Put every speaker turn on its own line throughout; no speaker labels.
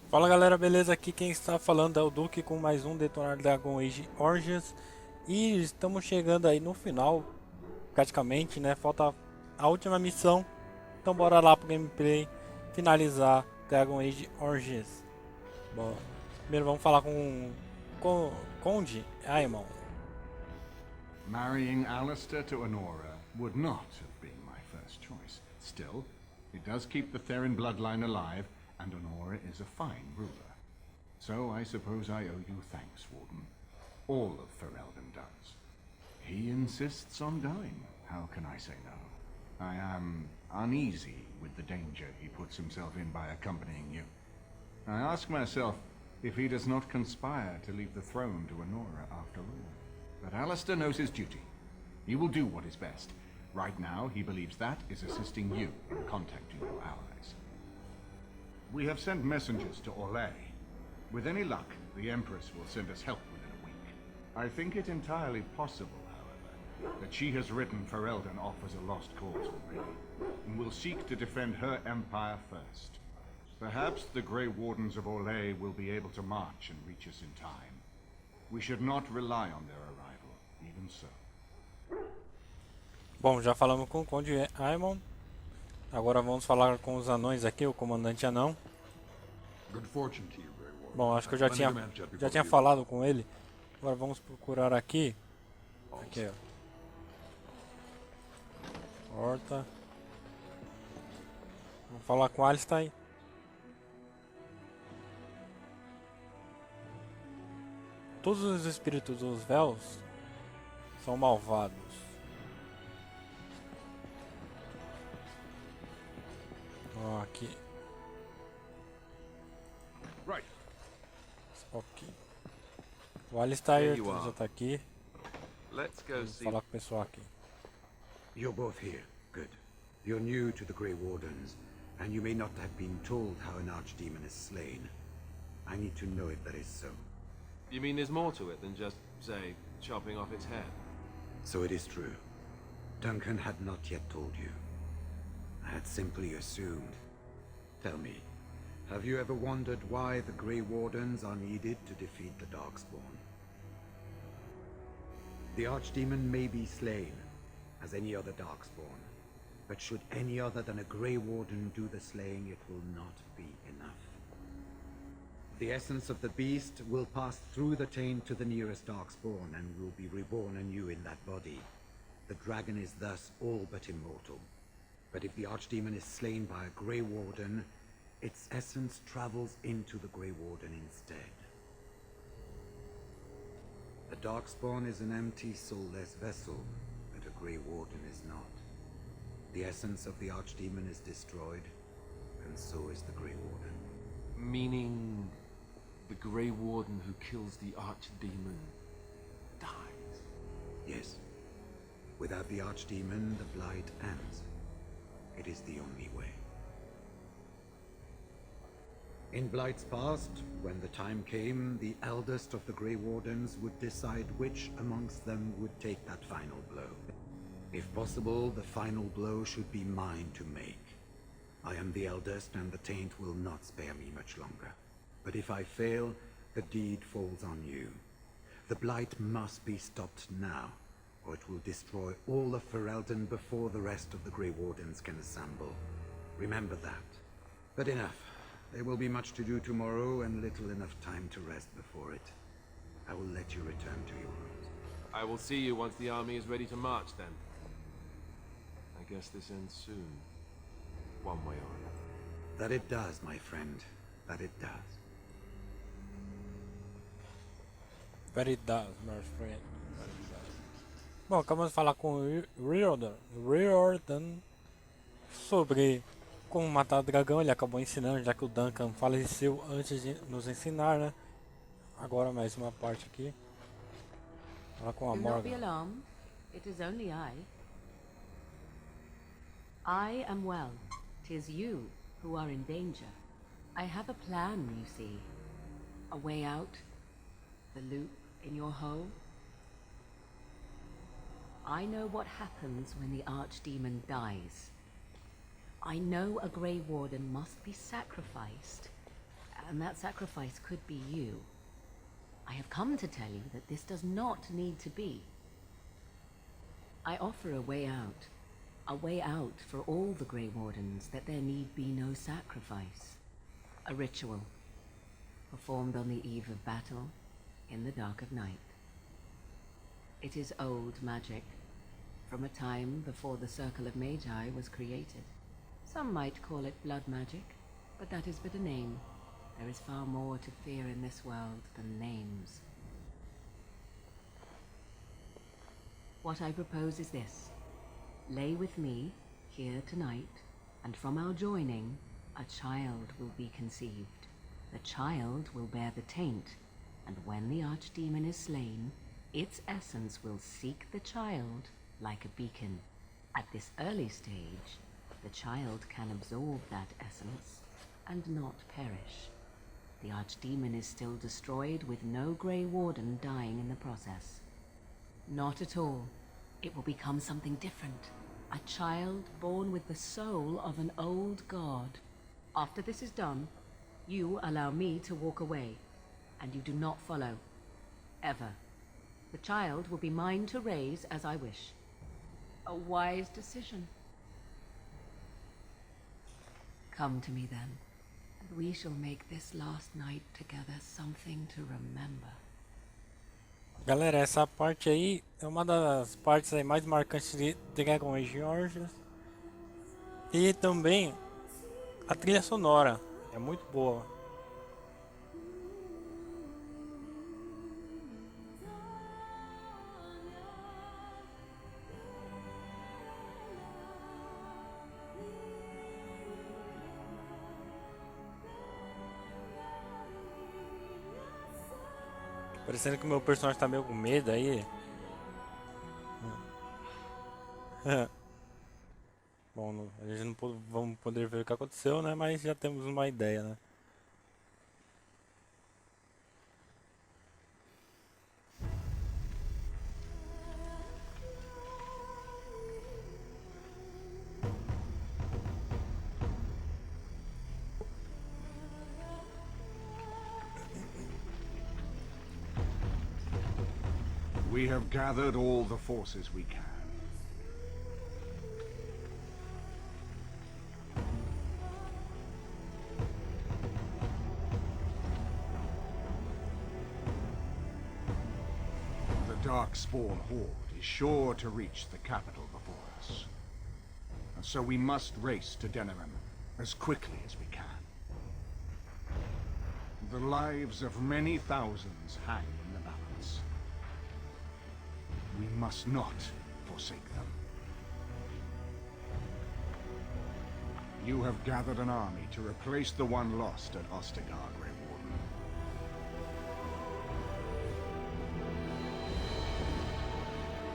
Fala galera, beleza? Aqui quem está falando é o Duque com mais um Detonado Dragon Age Origins. E estamos chegando aí no final, praticamente, né? Falta a última missão. Então bora lá pro gameplay finalizar Dragon Age Origins. Bom, primeiro vamos falar com Conde Aemon.
Marrying Alistair to Honora would not have been my first choice. Still, it does keep the Theron bloodline alive, and Honora is a fine ruler. So I suppose I owe you thanks, Warden. All of Ferelden does. He insists on dying. How can I say no? I am uneasy with the danger he puts himself in by accompanying you. I ask myself if he does not conspire to leave the throne to Honora after all. But Alistair knows his duty. He will do what is best. Right now, he believes that is assisting you in contacting your allies. We have sent messengers to Orlais. With any luck, the Empress will send us help within a week. I think it entirely possible, however, that she has written Ferelden off as a lost cause already, and will seek to defend her empire first. Perhaps the Grey Wardens of Orlais will be able to march and reach us in time. We should not rely on their arrival, even so.
Bom, já falamos com o Conde Aemon. Agora vamos falar com os anões aqui, o comandante anão. Bom, acho que eu já tinha falado com ele. Agora vamos procurar aqui. Aqui, ó. Porta. Vamos falar com Alistair. Todos os espíritos dos véus são malvados. Ó, aqui.
Right.
Ok. O Alistair já tá aqui.
Let's go
Vamos
see.
falar com o pessoal aqui.
You're both here. Good. You're new to the Grey Wardens, and you may not have been told how an archdemon is slain. I need to know if that is so.
You mean there's more to it than just, say, chopping off its head?
So it is true. Duncan had not yet told you. I had simply assumed. Tell me, have you ever wondered why the Grey Wardens are needed to defeat the Darkspawn? The Archdemon may be slain, as any other Darkspawn, but should any other than a Grey Warden do the slaying, it will not be enough. The essence of the beast will pass through the taint to the nearest Darkspawn and will be reborn anew in that body. The dragon is thus all but immortal. But if the Archdemon is slain by a Grey Warden, its essence travels into the Grey Warden instead. The Darkspawn is an empty, soulless vessel, but a Grey Warden is not. The essence of the Archdemon is destroyed, and so is the Grey Warden.
Meaning the Grey Warden who kills the Archdemon dies?
Yes. Without the Archdemon, the Blight ends. It is the only way. In Blight's past, when the time came, the eldest of the Grey Wardens would decide which amongst them would take that final blow. If possible, the final blow should be mine to make. I am the eldest, and the taint will not spare me much longer. But if I fail, the deed falls on you. The Blight must be stopped now, or it will destroy all of Ferelden before the rest of the Grey Wardens can assemble. Remember that. But enough. There will be much to do tomorrow, and little enough time to rest before it. I will let you return to your rooms.
I will see you once the army is ready to march then. I guess this ends soon. One way or another.
That it does, my friend. That it does.
Very does, my friend. Very does. Bom, acabamos de falar com o Riordan sobre como matar o dragão. Ele acabou ensinando, já que o Duncan faleceu antes de nos ensinar, né? Agora mais uma parte aqui. Falar com a
Do not be
Morgan.
alarmed. It is only I. I am well. 'Tis you who are in danger. I have a plan, you see. A way out. The loop in your hole. I know what happens when the Archdemon dies. I know a Grey Warden must be sacrificed, and that sacrifice could be you. I have come to tell you that this does not need to be. I offer a way out for all the Grey Wardens, that there need be no sacrifice. A ritual, performed on the eve of battle, in the dark of night. It is old magic, from a time before the Circle of Magi was created. Some might call it blood magic, but that is but a name. There is far more to fear in this world than names. What I propose is this. Lay with me, here tonight, and from our joining, a child will be conceived. The child will bear the taint, and when the archdemon is slain, its essence will seek the child like a beacon. At this early stage, the child can absorb that essence and not perish. The archdemon is still destroyed, with no Grey Warden dying in the process. Not at all. It will become something different. A child born with the soul of an old god. After this is done, you allow me to walk away, and you do not follow. Ever. The child will be mine to raise as I wish. A wise decision. Come to me then, and we shall make this last night together something to remember.
Galera, essa parte aí é uma das partes aí mais marcantes de Dragon Age Origins. E também a trilha sonora é muito boa. Parecendo que o meu personagem tá meio com medo aí. Bom, a gente não vamos poder ver o que aconteceu, né? Mas já temos uma ideia, né?
We have gathered all the forces we can. The Darkspawn Horde is sure to reach the capital before us. And so we must race to Denerim as quickly as we can. The lives of many thousands hang in the balance. We must not forsake them. You have gathered an army to replace the one lost at Ostagar, Grey Warden.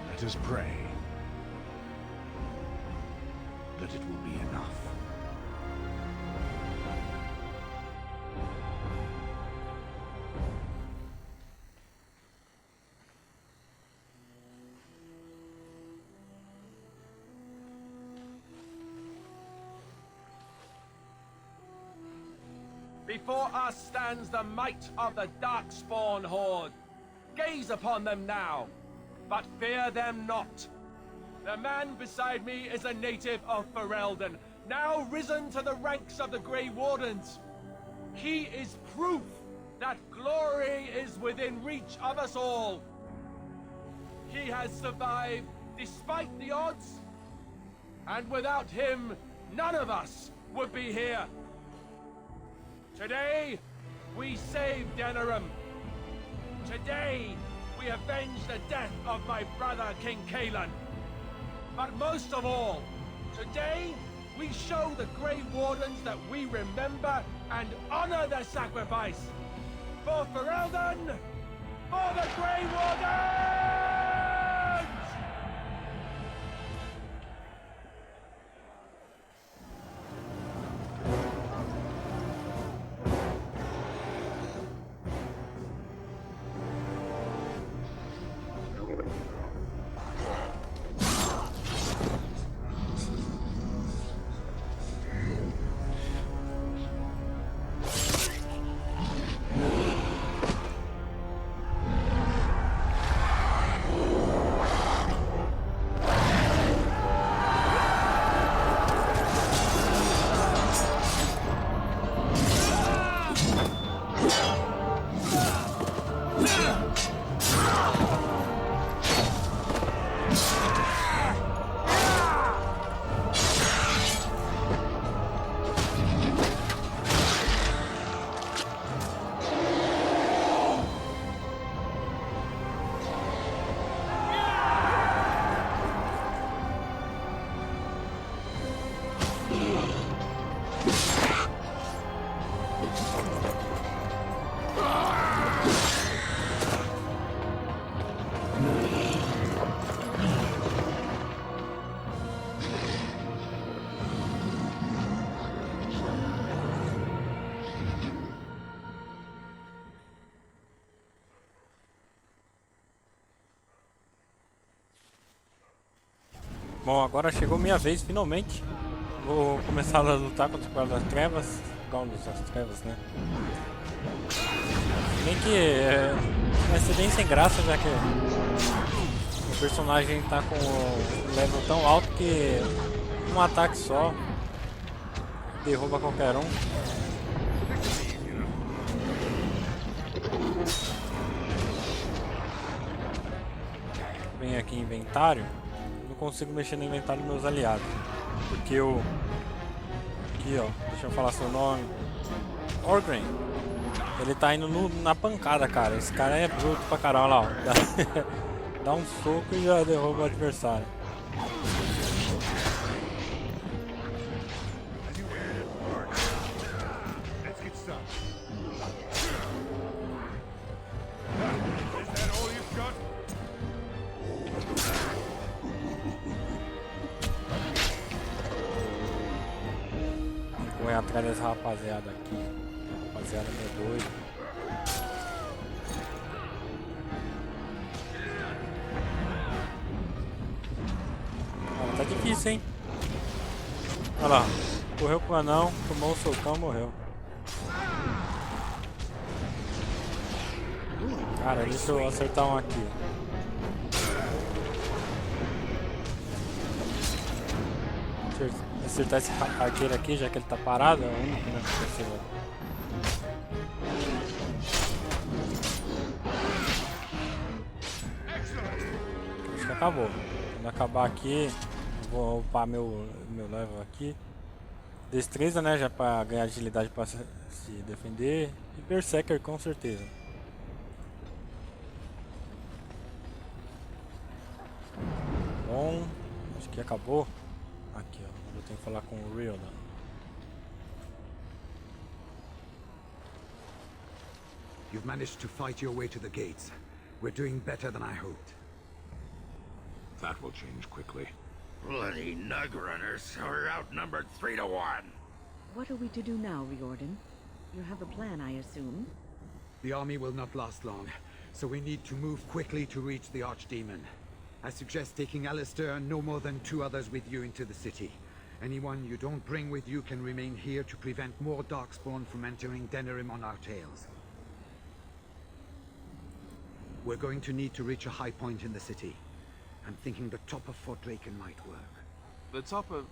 Let us pray that it will be enough.
Before us stands the might of the Darkspawn Horde. Gaze upon them now, but fear them not. The man beside me is a native of Ferelden, now risen to the ranks of the Grey Wardens. He is proof that glory is within reach of us all. He has survived despite the odds, and without him, none of us would be here. Today, we save Denerim. Today, we avenge the death of my brother, King Kaelan. But most of all, today, we show the Grey Wardens that we remember and honor their sacrifice. For Ferelden, for the Grey Wardens!
Bom, agora chegou minha vez, finalmente. Vou começar a lutar contra o Guarda das Trevas. Gaules das Trevas, né? Bem que vai ser bem sem graça, já que o personagem tá com um level tão alto que um ataque só derruba qualquer um. Vem aqui em inventário. Não consigo mexer no inventário dos meus aliados. Porque eu... Aqui ó, deixa eu falar seu nome. Orgren. Ele tá indo na pancada, cara. Esse cara é bruto pra caramba, olha lá, ó. Dá um soco e já derruba o adversário. Vou ir atrás dessa rapaziada aqui. Rapaziada meio doido. Ah, tá difícil, hein? Olha lá. Correu pro anão, tomou um socão, morreu. Cara, deixa eu acertar um aqui. Acertar esse arqueiro aqui, já que ele tá parado, é o único, né? Acho que acabou. Quando acabar aqui, vou upar meu level aqui. Destreza, né? Já pra ganhar agilidade pra se defender. E Berserker com certeza. Bom, acho que acabou. Aqui, ó. Eu tenho que falar com o Real, né?
You've managed to fight your way to the gates. We're doing better than I hoped.
That will change quickly.
Bloody nug runners are outnumbered 3 to 1.
What are we to do now, Riordan? You have a plan, I assume?
The army will not last long, so we need to move quickly to reach the Archdemon. I suggest taking Alistair and no more than 2 others with you into the city. Anyone you don't bring with you can remain here to prevent more Darkspawn from entering Denerim on our tails. We're going to need to reach a high point in the city. I'm thinking the top of Fort Draken might work.
The top of...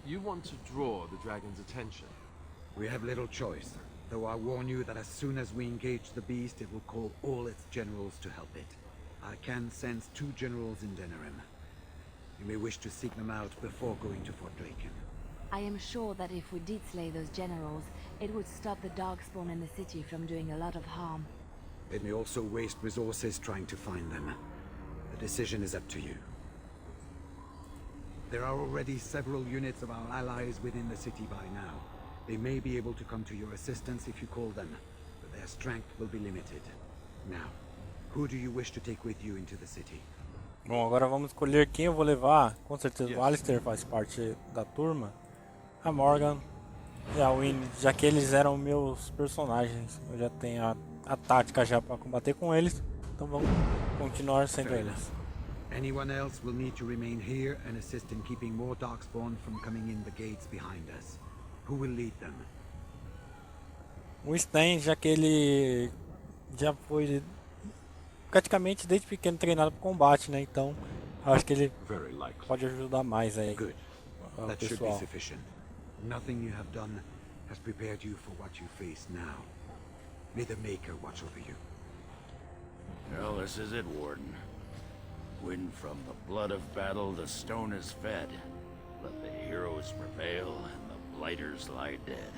You want to draw the dragon's attention?
We have little choice, though I warn you that as soon as we engage the beast, it will call all its generals to help it. I can sense 2 generals in Denerim. You may wish to seek them out before going to Fort Draken.
I am sure that if we did slay those generals, it would stop the Darkspawn in the city from doing a lot of harm.
It may also waste resources trying to find them. The decision is up to you. There are already several units of our allies within the city by now. They may be able to come to your assistance if you call them, but their strength will be limited. Now, who do you wish to take with you into the city?
Bom, agora vamos escolher quem eu vou levar. Com certeza o Alistair faz parte da turma. A Morgan e a Winnie, já que eles eram meus personagens. Eu já tenho a tática já para combater com eles. Então vamos continuar sendo eles.
Anyone else will need to remain here and assist in keeping more Darkspawn from coming in the gates behind us. Who will lead them?
O Stan, já que ele já foi praticamente desde pequeno treinado para combate, né? Então acho que ele pode ajudar mais aí.
Good. That should be
Pessoal.
sufficient. Nothing you have done has prepared you for what you face now. May the Maker watch over you.
Well, this is it, Warden. When from the blood of battle the stone is fed, let the heroes prevail and the blighters lie dead.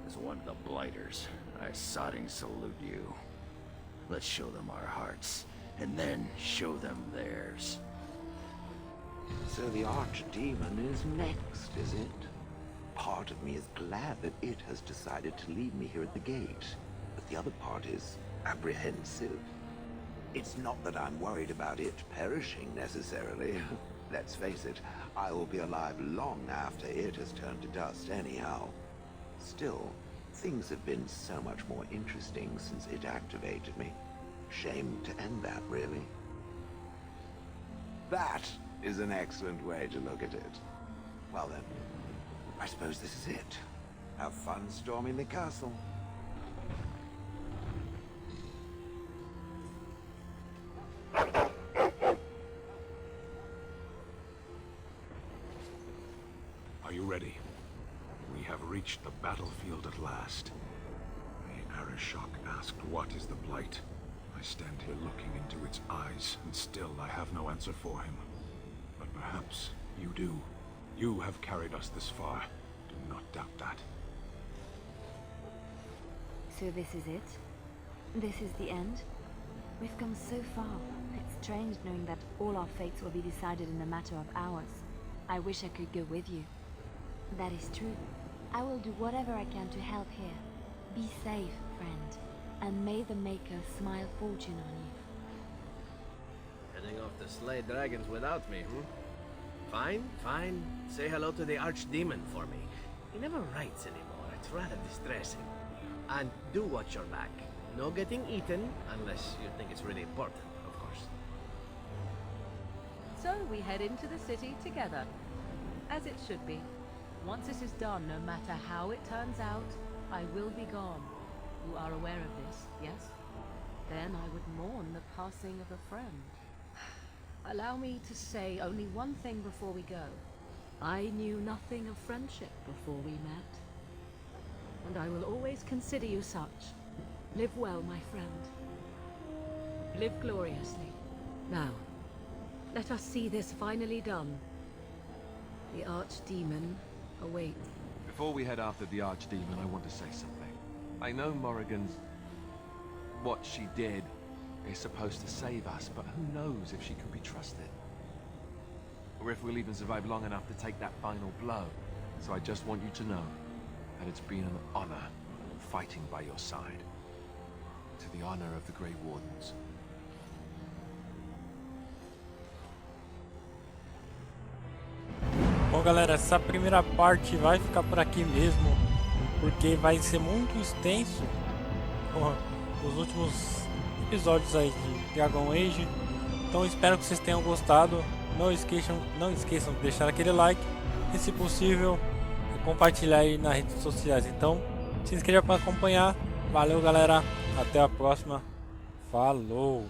As one of the blighters, I sodding salute you. Let's show them our hearts, and then show them theirs.
So the archdemon is next, is it? Part of me is glad that it has decided to leave me here at the gate, but the other part is apprehensive. It's not that I'm worried about it perishing necessarily. Let's face it, I will be alive long after it has turned to dust anyhow. Still, things have been so much more interesting since it activated me. Shame to end that, really. That is an excellent way to look at it. Well then, I suppose this is it. Have fun storming the castle.
Are you ready? We have reached the battlefield at last. The Arishok asked, "What is the Blight?" I stand here looking into its eyes, and still I have no answer for him. But perhaps you do. You have carried us this far. Do not doubt that.
So this is it? This is the end? We've come so far. It's strange knowing that all our fates will be decided in a matter of hours. I wish I could go with you. That is true. I will do whatever I can to help here. Be safe, friend, and may the Maker smile fortune on you.
Heading off to slay dragons without me, Fine, fine. Say hello to the Archdemon for me. He never writes anymore. It's rather distressing. And do watch your back. No getting eaten, unless you think it's really important, of course.
So we head into the city together. As it should be. Once this is done, no matter how it turns out, I will be gone. You are aware of this, yes? Then I would mourn the passing of a friend. Allow me to say only one thing before we go. I knew nothing of friendship before we met. And I will always consider you such. Live well, my friend. Live gloriously. Now, let us see this finally done. The Archdemon awaits.
Before we head after the Archdemon, I want to say something. I know Morrigan's... what she did is supposed to save us, but who knows if she can be trusted? Or if we'll even survive long enough to take that final blow. So I just want you to know that it's been an honor fighting by your side. To the honor of the Grey Wardens.
Bom, galera, essa primeira parte vai ficar por aqui mesmo, porque vai ser muito extenso os últimos episódios aí de Dragon Age. Então espero que vocês tenham gostado. Não esqueçam de deixar aquele like e, se possível, compartilhar aí nas redes sociais. Então se inscreva para acompanhar. Valeu, galera, até a próxima. Falou.